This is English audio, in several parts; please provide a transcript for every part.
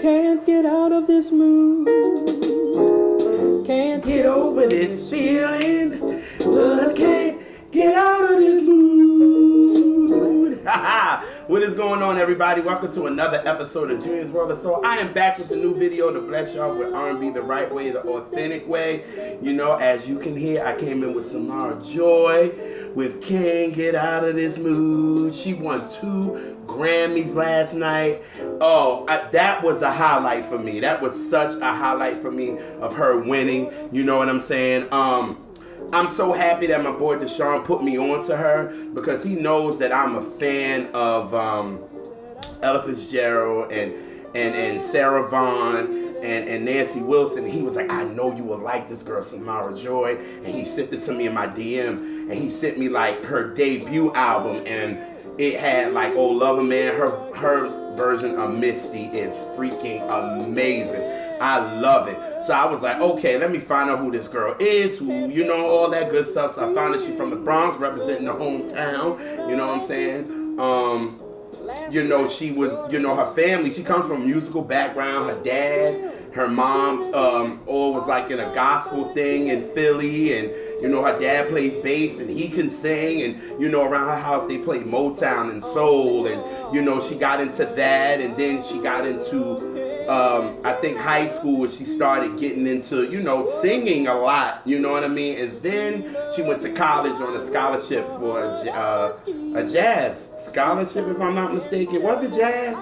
Can't get out of this mood. Can't get over this feeling. Just can't get out of this mood. What is going on, everybody? Welcome to another episode of Junior's World of Soul. I am back with a new video to bless y'all with R&B the right way, the authentic way. You know, as you can hear, I came in with Samara Joy with Can't Get Out of This Mood. She won 2 Grammys last night. Oh, that was a highlight for me. That was such a highlight for me of her winning. You know what I'm saying? I'm so happy that my boy Deshaun put me on to her because he knows that I'm a fan of Ella Fitzgerald and Sarah Vaughan and Nancy Wilson. He was like, I know you will like this girl, Samara Joy. And he sent it to me in my DM. And he sent me like her debut album. And it had like Old Lover Man. Her version of Misty is freaking amazing. I love it. So I was like, okay, let me find out who this girl is, who, you know, all that good stuff. So I found that she's from the Bronx, representing the hometown. You know what I'm saying? You know, she was, you know, her family, she comes from a musical background. Her dad, her mom, all was like in a gospel thing in Philly. And, you know, her dad plays bass and he can sing. And, you know, around her house, they play Motown and soul. And, you know, she got into that. And then she got into, I think high school where she started getting into, you know, singing a lot, you know what I mean? And then she went to college on a scholarship for a jazz scholarship, if I'm not mistaken. Was it jazz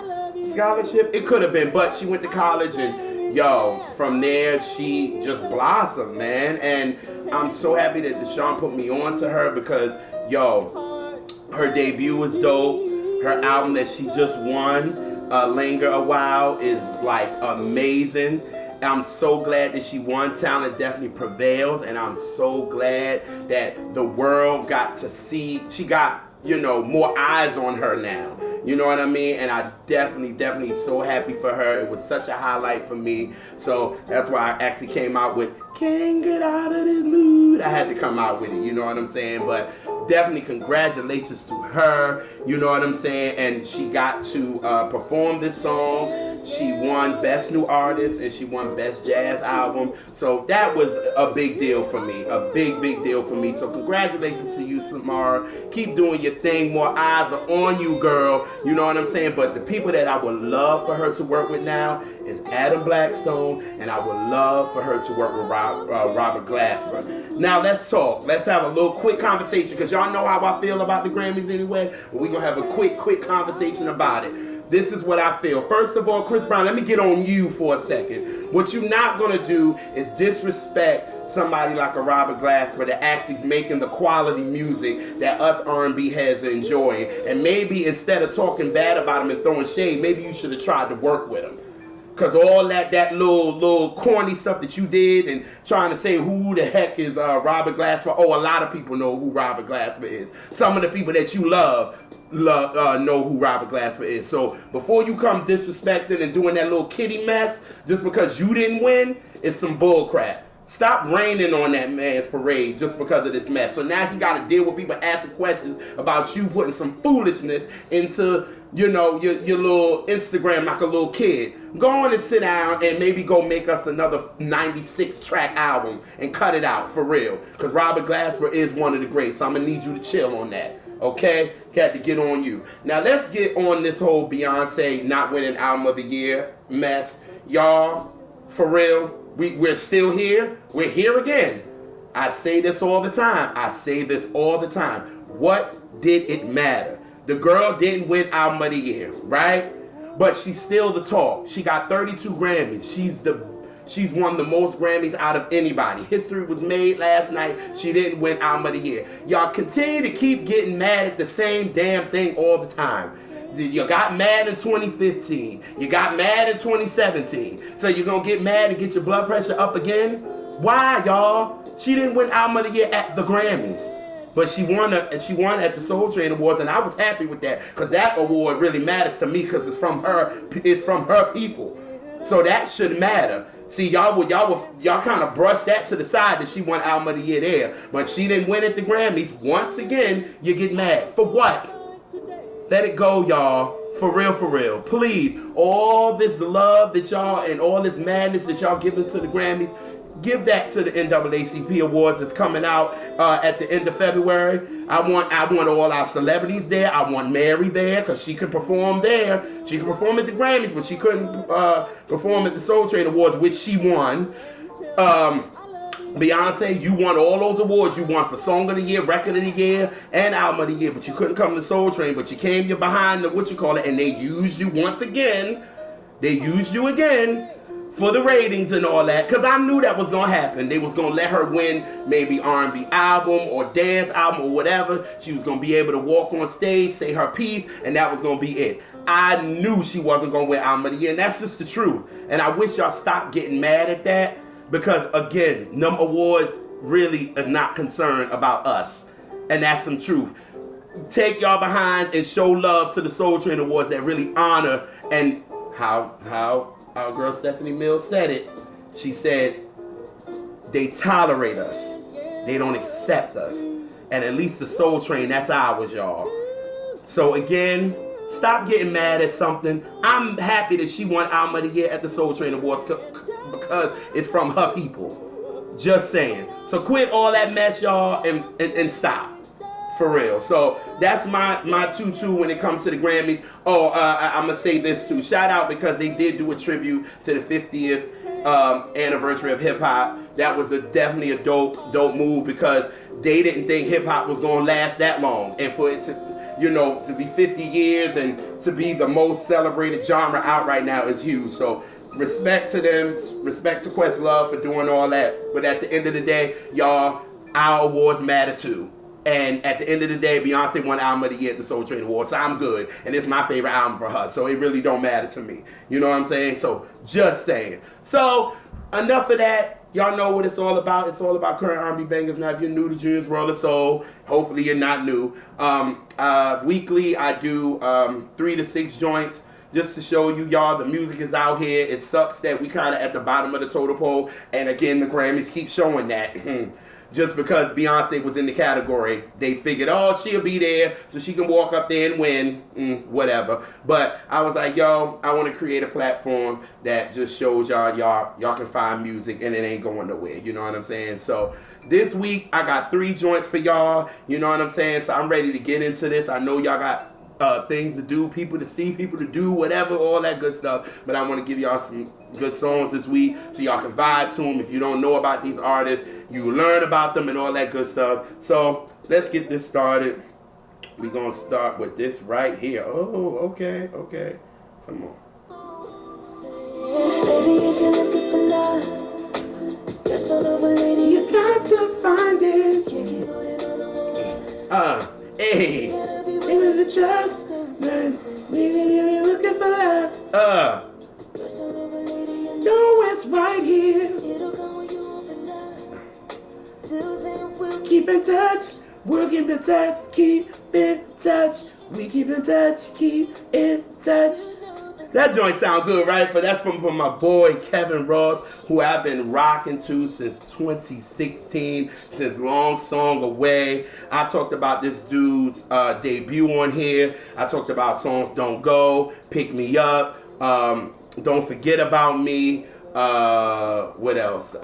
scholarship? It could have been, but she went to college and, yo, from there she just blossomed, man. And I'm so happy that Deshaun put me on to her because, yo, her debut was dope. Her album that she just won, Linger a While, is like amazing. I'm so glad that she won. Talent definitely prevails, and I'm so glad that the world got to see. She got, you know, more eyes on her now. You know what I mean? And I definitely so happy for her. It was such a highlight for me. So that's why I actually came out with Can't Get Out of This Mood. I had to come out with it, you know what I'm saying? But definitely congratulations to her, you know what I'm saying? And she got to perform this song. She won Best New Artist and she won Best Jazz Album. So that was a big deal for me, a big deal for me. So congratulations to you, Samara. Keep doing your thing. More eyes are on you, girl. You know what I'm saying? But the people that I would love for her to work with now is Adam Blackstone, and I would love for her to work with Robert Glasper. Now let's talk. Let's have a little quick conversation because y'all know how I feel about the Grammys anyway. But we're going to have a quick conversation about it. This is what I feel. First of all, Chris Brown, let me get on you for a second. What you're not going to do is disrespect somebody like a Robert Glasper that actually is making the quality music that us R&B heads are enjoying. And maybe instead of talking bad about him and throwing shade, maybe you should have tried to work with him. Because all that little corny stuff that you did and trying to say who the heck is Robert Glasper. Oh, a lot of people know who Robert Glasper is. Some of the people that you love know who Robert Glasper is. So before you come disrespecting and doing that little kitty mess just because you didn't win, it's some bull crap. Stop raining on that man's parade just because of this mess. So now he got to deal with people asking questions about you putting some foolishness into, you know, your little Instagram like a little kid. Go on and sit down and maybe go make us another 96 track album and cut it out for real. Because Robert Glasper is one of the greats. So I'm going to need you to chill on that. Okay? Got to get on you. Now let's get on this whole Beyonce not winning album of the year mess. Y'all, for real, we're still here. We're here again. I say this all the time. What did it matter? The girl didn't win album of the year, right? But she's still the talk. She got 32 Grammys. She's won the most Grammys out of anybody. History was made last night. She didn't win album of the year. Y'all continue to keep getting mad at the same damn thing all the time. You got mad in 2015. You got mad in 2017. So you're going to get mad and get your blood pressure up again? Why, y'all? She didn't win album of the year at the Grammys. But she won at the Soul Train Awards, and I was happy with that because that award really matters to me because it's from her people. So that should matter. See, y'all kind of brushed that to the side that she won album of the year there, but she didn't win at the Grammys. Once again, you get mad for what? Let it go, y'all. For real, please, all this love that y'all and all this madness that y'all giving to the Grammys, give that to the NAACP Awards that's coming out at the end of February. I want all our celebrities there. I want Mary there because she can perform there. She can perform at the Grammys, but she couldn't perform at the Soul Train Awards, which she won. Beyonce, you won all those awards. You won for Song of the Year, Record of the Year, and Album of the Year, but you couldn't come to Soul Train, but you came, you're behind the, and they used you once again. They used you again for the ratings and all that, because I knew that was going to happen. They was going to let her win maybe R&B album or dance album or whatever. She was going to be able to walk on stage, say her piece, and that was going to be it. I knew she wasn't going to win Album of the Year, and that's just the truth. And I wish y'all stopped getting mad at that. Because, again, them awards really are not concerned about us. And that's some truth. Take y'all behind and show love to the Soul Train Awards that really honor. And how our girl Stephanie Mills said it. She said, they tolerate us. They don't accept us. And at least the Soul Train, that's ours, y'all. So, again, stop getting mad at something. I'm happy that she won Album of the Year at the Soul Train Awards because it's from her people. Just saying. So quit all that mess, y'all, and stop. For real. So that's my tutu when it comes to the Grammys. Oh, I'm going to say this too. Shout out because they did do a tribute to the 50th anniversary of hip-hop. That was definitely a dope move because they didn't think hip-hop was going to last that long. And for it to be 50 years and to be the most celebrated genre out right now is huge. So respect to them, respect to Questlove for doing all that. But at the end of the day, y'all, our awards matter too. And at the end of the day, Beyonce won Album of the Year at the Soul Train Awards, so I'm good. And it's my favorite album for her, so it really don't matter to me. You know what I'm saying? So, just saying. So, enough of that. Y'all know what it's all about. It's all about current R&B bangers. Now, if you're new to Junior's World of Soul, hopefully you're not new. Weekly, I do 3 to 6 joints. Just to show you y'all the music is out here. It sucks that we kind of at the bottom of the totem pole. And again, the Grammys keep showing that. Just because Beyonce was in the category, they figured, oh, she'll be there so she can walk up there and win, whatever. But I was like, yo, I want to create a platform that just shows y'all can find music and it ain't going nowhere. You know what I'm saying? So this week, I got 3 joints for y'all. You know what I'm saying? So I'm ready to get into this. I know y'all got things to do, people to see, people to do, whatever, all that good stuff. But I want to give y'all some good songs this week so y'all can vibe to them. If you don't know about these artists, you learn about them and all that good stuff. So let's get this started. We're going to start with this right here. Oh, okay. Come on. Baby, if you're looking for love, just on over, lady, You got to find it. can't keep putting on the walls. Hey. Baby, the trust, man. You're looking for love. just on over, lady, you Know it's right here. it'll come when you open up. Till then, we'll Keep in touch. We'll keep in touch. Keep in touch. We keep in touch. Keep in touch. That joint sound good, right? But that's from my boy Kevin Ross, who I've been rocking to since 2016, since Long Song Away. I talked about this dude's debut on here. I talked about songs Don't Go, Pick Me Up, Don't Forget About Me. What else?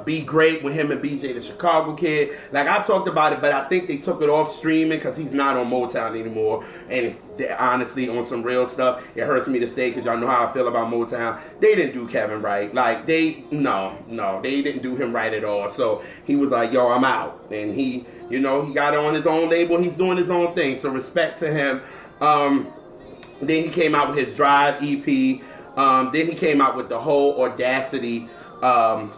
Be Great with him and BJ the Chicago Kid. Like, I talked about it, but I think they took it off streaming because he's not on Motown anymore. And honestly, on some real stuff, it hurts me to say because y'all know how I feel about Motown. They didn't do Kevin right. Like, they didn't do him right at all. So he was like, yo, I'm out. And he got it on his own label. He's doing his own thing. So respect to him. Then he came out with his Drive EP. Then he came out with the whole Audacity, volume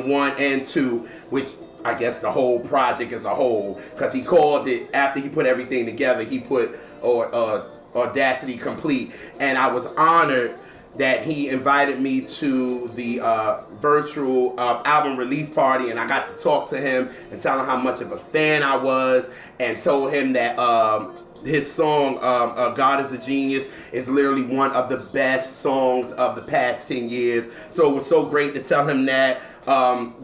1 and 2, which I guess the whole project as a whole, because he called it, after he put everything together, he put Audacity Complete. And I was honored that he invited me to the virtual album release party, and I got to talk to him and tell him how much of a fan I was, and told him that his song, God is a Genius, is literally one of the best songs of the past 10 years. So it was so great to tell him that.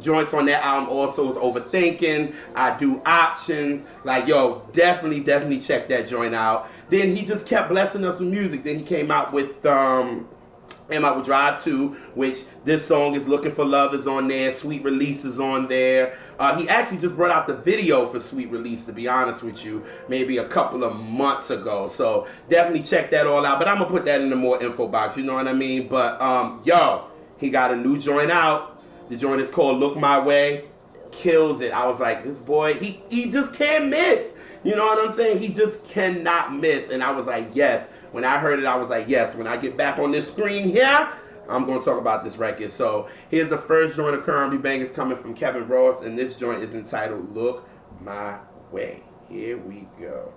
Joints on that album also was Overthinking, I Do Options. Like, yo, definitely check that joint out. Then he just kept blessing us with music. Then he came out with Drive 2, which this song is Looking for Love is on there. Sweet Release is on there. He actually just brought out the video for Sweet Release, to be honest with you, maybe a couple of months ago. So definitely check that all out. But I'm going to put that in the more info box, you know what I mean? But, yo, he got a new joint out. The joint is called Look My Way. Kills it. I was like, this boy, he just can't miss. You know what I'm saying? He just cannot miss. And I was like, yes. When I heard it, I was like, yes. When I get back on this screen here, I'm going to talk about this record. So here's the first joint of R&B Bangers coming from Kevin Ross. And this joint is entitled Look My Way. Here we go.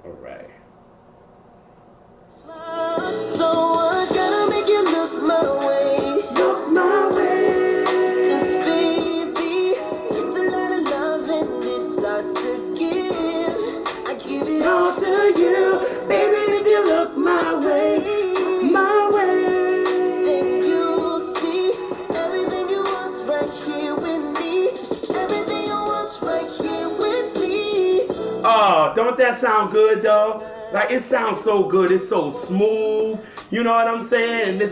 All right. So I gotta make you look my way. Look my way. 'Cause baby, it's a lot of love in this heart to give. I give it all to you, baby. If you look my way, then you'll see everything you want right here with me. Everything you want right here with me. Oh, don't that sound good though? Like, it sounds so good. It's so smooth. You know what I'm saying?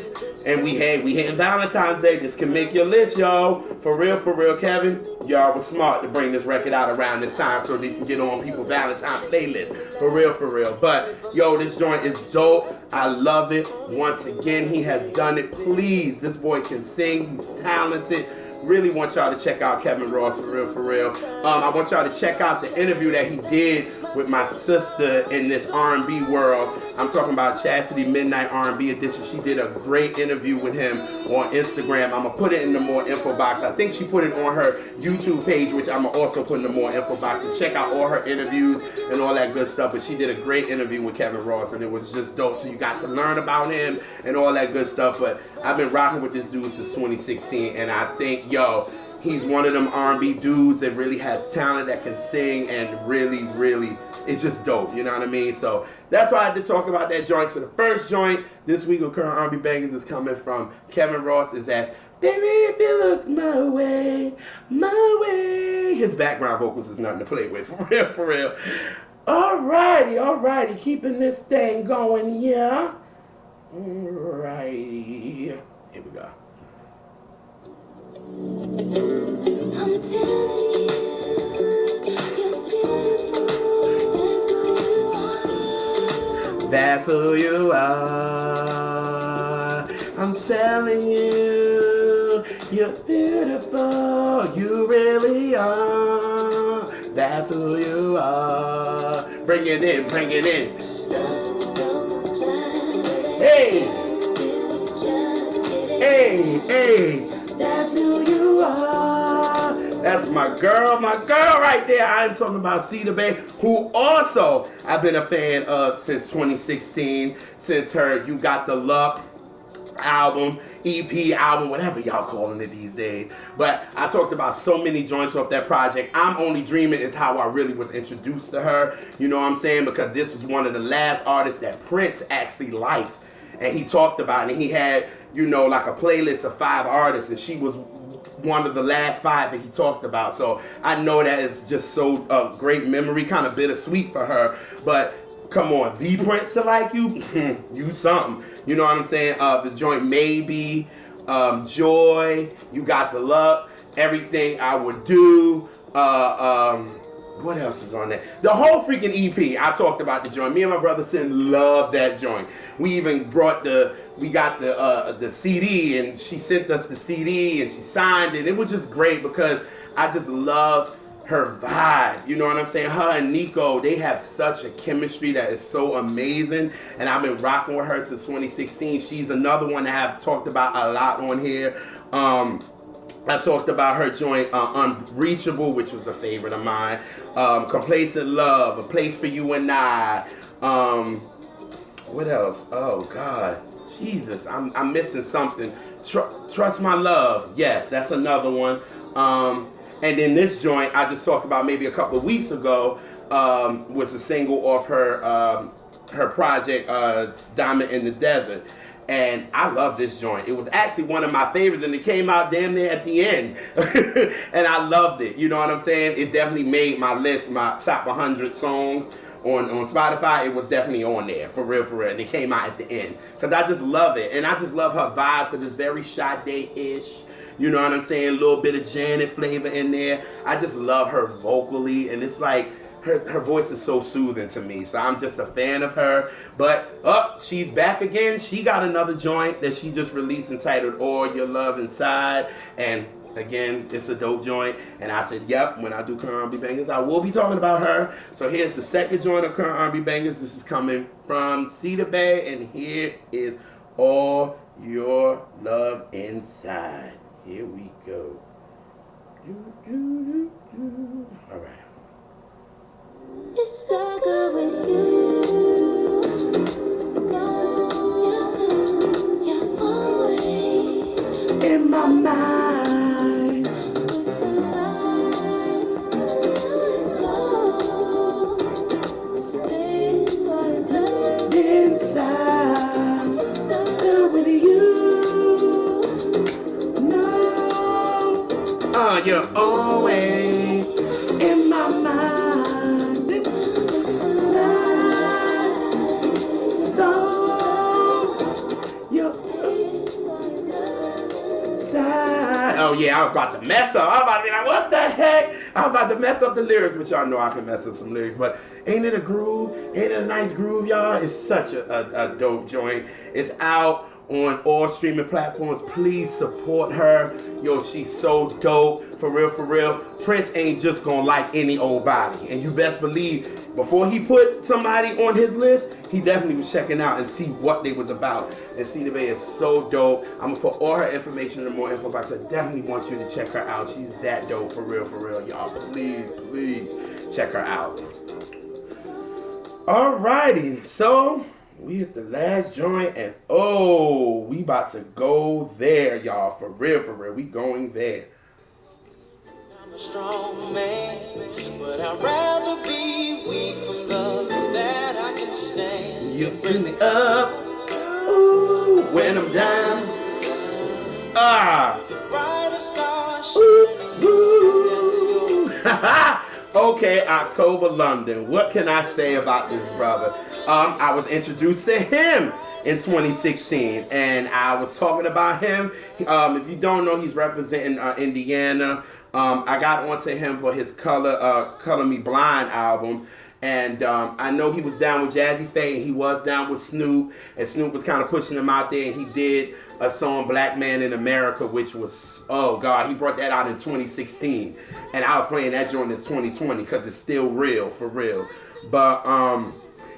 And we hitting Valentine's Day. This can make your list, yo. For real, Kevin. Y'all was smart to bring this record out around this time so they can get on people's Valentine playlist. For real. But, yo, this joint is dope. I love it. Once again, he has done it. Please, this boy can sing. He's talented. Really want y'all to check out Kevin Ross, for real. I want y'all to check out the interview that he did with my sister in this R&B world. I'm talking about Chasity, MidnightRnBEdition. She did a great interview with him on Instagram. I'm going to put it in the more info box. I think she put it on her YouTube page, which I'm going to also put in the more info box. So check out all her interviews and all that good stuff. But she did a great interview with Kevin Ross, and it was just dope. So you got to learn about him and all that good stuff. But I've been rocking with this dude since 2016, and I think, yo, he's one of them R&B dudes that really has talent, that can sing, and really, it's just dope. You know what I mean? So that's why I had to talk about that joint. So the first joint this week of current R&B Bangers is coming from Kevin Ross. Is that Baby If You Look My Way, My Way. His background vocals is nothing to play with. For real. Alrighty. Keeping this thing going, yeah. Alrighty. Here we go. I'm telling you, you're beautiful. That's who you are. I'm telling you, you're beautiful. You really are. That's who you are. Bring it in. Hey. That's who you are. That's my girl right there. I'm talking about Sidibe, who also I've been a fan of since 2016, since her You Got the Luck album, EP album, whatever y'all calling it these days. But I talked about so many joints off that project. I'm Only Dreaming is how I really was introduced to her. You know what I'm saying? Because this was one of the last artists that Prince actually liked. And he talked about it. And he had, you know, like a playlist of 5 artists, and she was one of the last 5 that he talked about. So I know that is just so great memory, kind of bittersweet for her. But come on, the Prince to like you, you something. You know what I'm saying? The joint Maybe, Joy, You Got the Luck, Everything I Would Do. What else is on there? The whole freaking EP. I talked about the joint. Me and my brother Sin loved that joint. We even got the CD, and she sent us the CD, and she signed it. It was just great because I just love her vibe. You know what I'm saying? Her and Nico, they have such a chemistry that is so amazing, and I've been rocking with her since 2016. She's another one that I've talked about a lot on here. I talked about her joint Unreachable, which was a favorite of mine. Complacent Love, A Place for You and I. What else? Oh God, Jesus, I'm missing something. Trust My Love. Yes, that's another one. And then this joint I just talked about maybe a couple of weeks ago. was a single off her project, Diamond in the Desert. And I love this joint. It was actually one of my favorites, and it came out damn near at the end. And I loved it. You know what I'm saying? It definitely made my list, my top 100 songs on Spotify. It was definitely on there, for real, for real. And it came out at the end. Because I just love it. And I just love her vibe, because it's very Sade-ish. You know what I'm saying? A little bit of Janet flavor in there. I just love her vocally. And it's like, her voice is so soothing to me, so I'm just a fan of her. But she's back again. She got another joint that she just released entitled All Your Love Inside, and again, it's a dope joint. And I said, yep, when I do current R&B bangers, I will be talking about her. So here's the second joint of current R&B bangers. This is coming from Sidibe, and here is All Your Love Inside. Here we go. All right. It's so good with you. No, you're always in my mind. with the lights slow. It's all love Inside. It's so Good with you. No. You're always in my mind. Oh yeah, I was about to mess up. I was about to be like, what the heck? I was about to mess up the lyrics, but y'all know I can mess up some lyrics. But ain't it a groove? Ain't it a nice groove, y'all? It's such a dope joint. It's out on all streaming platforms. Please support her. Yo, she's so dope. For real, for real. Prince ain't just gonna like any old body. And you best believe, before he put somebody on his list, he definitely was checking out and see what they was about. And Sidibe is so dope. I'm gonna put all her information in the more info box. I definitely want you to check her out. She's that dope, for real, y'all. Please, please check her out. Alrighty, so we hit the last joint, and we about to go there, y'all. For real, we going there. I'm a strong man, but I'd rather be weak from love than that I can stand. You bring me up, ooh, when I'm down. Brighter star Ooh. Okay, October London. What can I say about this brother? I was introduced to him in 2016, and I was talking about him. If you don't know, he's representing Indiana. I got onto him for his Color Me Blind album. And I know he was down with Jazzy Faye, and he was down with Snoop. And Snoop was kind of pushing him out there, and he did a song, Black Man in America, which was, oh God, he brought that out in 2016. And I was playing that joint in 2020 because it's still real, for real. But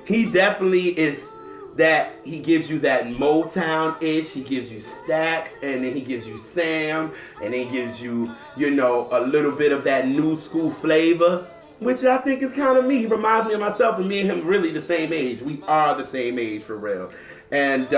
he definitely is that, he gives you that Motown-ish, he gives you Stax, and then he gives you Sam, and then he gives you, you know, a little bit of that new school flavor, which I think is kind of me. He reminds me of myself, and me and him really the same age. We are the same age, for real. And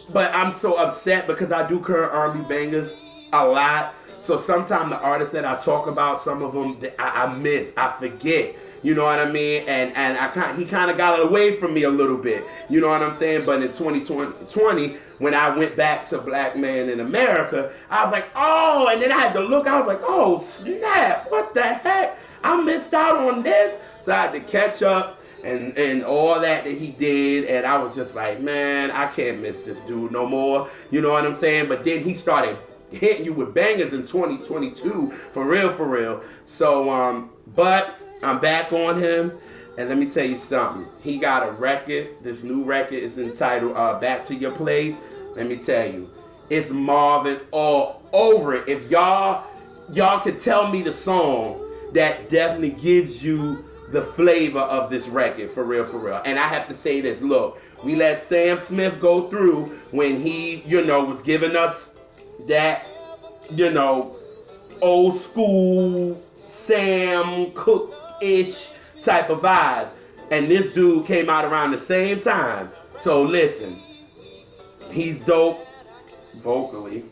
but I'm so upset because I do current R&B bangers a lot. So sometimes the artists that I talk about, some of them I miss, I forget. You know what I mean? And he kind of got away from me a little bit. You know what I'm saying? But in 2020, when I went back to Black Man in America, I was like, oh, and then I had to look. I was like, oh, snap. What the heck? I missed out on this. So I had to catch up and all that he did. And I was just like, man, I can't miss this dude no more. You know what I'm saying? But then he started hitting you with bangers in 2022. For real. So, but I'm back on him, and let me tell you something. He got a record. This new record is entitled Back to Your Place. Let me tell you, it's Marvin all over it. If y'all could tell me the song that definitely gives you the flavor of this record, for real. And I have to say this, look, we let Sam Smith go through when he, you know, was giving us that, you know, old school Sam Cooke-ish type of vibe. And this dude came out around the same time. So listen, he's dope vocally.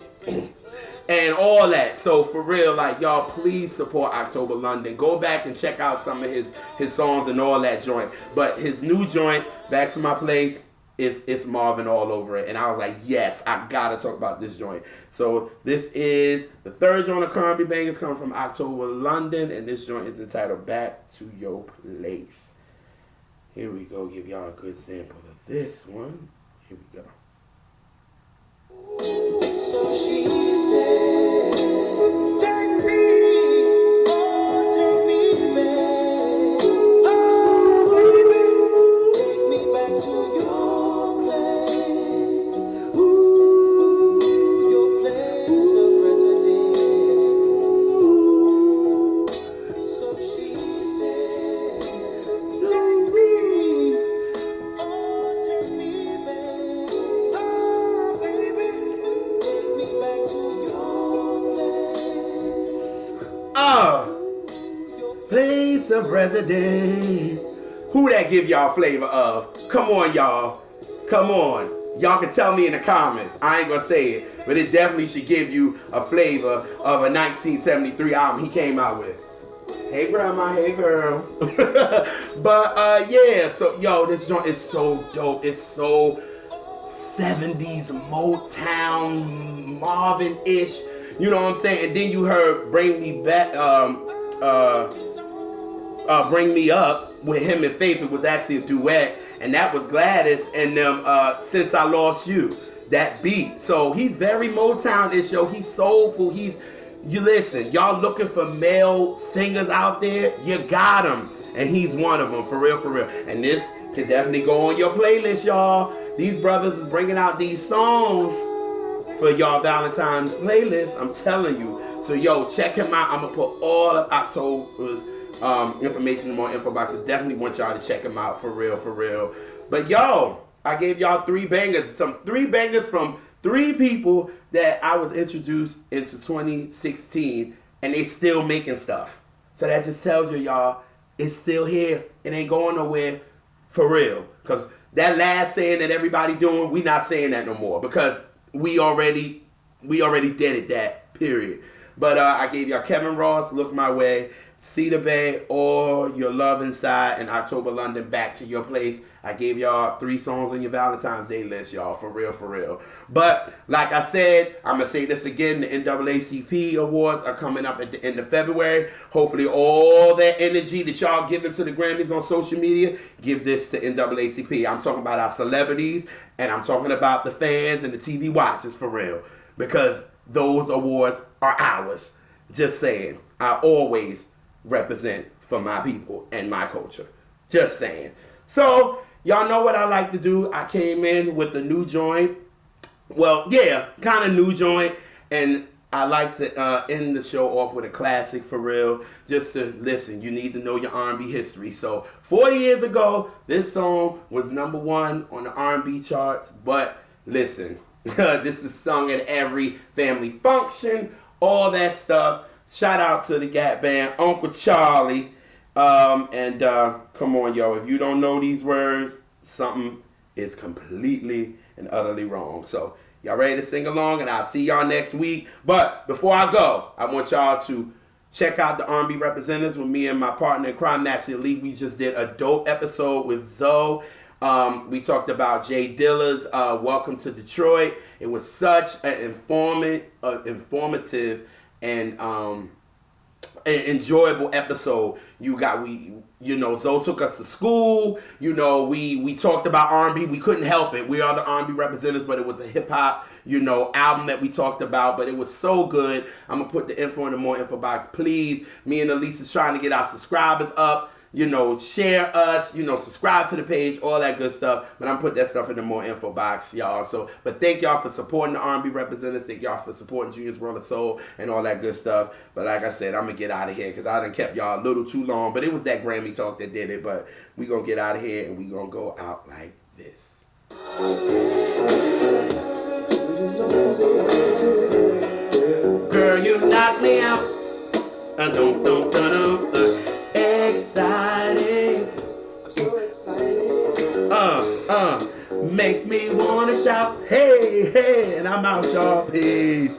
and all that. So for real, like y'all, please support October London. Go back and check out some of his songs and all that joint. But his new joint, Back to My Place, it's Marvin all over it. And I was like, yes, I gotta talk about this joint. So this is the third joint of R&B Bangers coming from October London, and this joint is entitled Back to Your Place. Here we go, give y'all a good sample of this one. Here we go. So she said, take me, oh, take me back. Oh, baby, take me back to your place. Ooh, your place of residence. So she said, take me, oh, take me back. Oh, baby, take me back to your place. Place of residence. Who that give y'all flavor of? Come on, y'all. Come on. Y'all can tell me in the comments. I ain't gonna say it, but it definitely should give you a flavor of a 1973 album he came out with. Hey grandma, hey girl. But yeah, so yo, this joint is so dope. It's so 70s Motown Marvin-ish. You know what I'm saying? And then you heard Bring Me Back, Bring Me Up with him and Faith. It was actually a duet, and that was Gladys and them, Since I Lost You, that beat. So he's very Motown-ish, yo. He's soulful. You listen, y'all looking for male singers out there, you got him. And he's one of them, for real, for real. And this can definitely go on your playlist, y'all. These brothers is bringing out these songs for y'all Valentine's playlist, I'm telling you. So yo, check him out. I'm gonna put all of October's information in my info box. I definitely want y'all to check him out, for real, for real. But yo, I gave y'all 3 bangers. Some 3 bangers from 3 people that I was introduced into 2016, and they still making stuff. So that just tells you, y'all, it's still here. It ain't going nowhere, for real. Because that last saying that everybody doing, we not saying that no more, because we already did it, that period. But I gave y'all Kevin Ross, Look My Way, Sidibe, or Your Love Inside, and October London, Back to Your Place. I gave y'all 3 songs on your Valentine's Day list, y'all, for real, for real. But like I said, I'm gonna say this again, the NAACP awards are coming up at the end of February. Hopefully all that energy that y'all giving to the Grammys on social media, give this to NAACP. I'm talking about our celebrities, and I'm talking about the fans and the TV watchers, for real, because those awards are ours. Just saying, I always represent for my people and my culture. Just saying. So, y'all know what I like to do. I came in with the new joint. Well, yeah, kind of new joint. And I like to end the show off with a classic, for real. Just to listen, you need to know your R&B history. So 40 years ago, this song was #1 on the R&B charts. But listen, this is sung at every family function, all that stuff. Shout out to the Gap Band, Uncle Charlie. Come on, yo, if you don't know these words, something is completely and utterly wrong. So y'all ready to sing along, and I'll see y'all next week. But before I go, I want y'all to check out the R&B Representers with me and my partner in crime, Naturally Elite. We just did a dope episode with Zoe. We talked about Jay Dilla's Welcome to Detroit. It was such an informative and enjoyable episode. Zoe took us to school. We talked about R&B. We couldn't help it. We are the R&B Representers, but it was a hip hop, album that we talked about. But it was so good. I'm gonna put the info in the more info box, please. Me and Elise is trying to get our subscribers up. Share us, subscribe to the page, all that good stuff. But I'm putting that stuff in the more info box, y'all. But thank y'all for supporting the R&B Representatives. Thank y'all for supporting Junior's World of Soul and all that good stuff. But like I said, I'm going to get out of here because I done kept y'all a little too long. But it was that Grammy talk that did it. But we going to get out of here and we going to go out like this. Girl, you knock me out. Exciting. I'm so excited. Makes me wanna shout, hey, hey, and I'm out, y'all. Peace.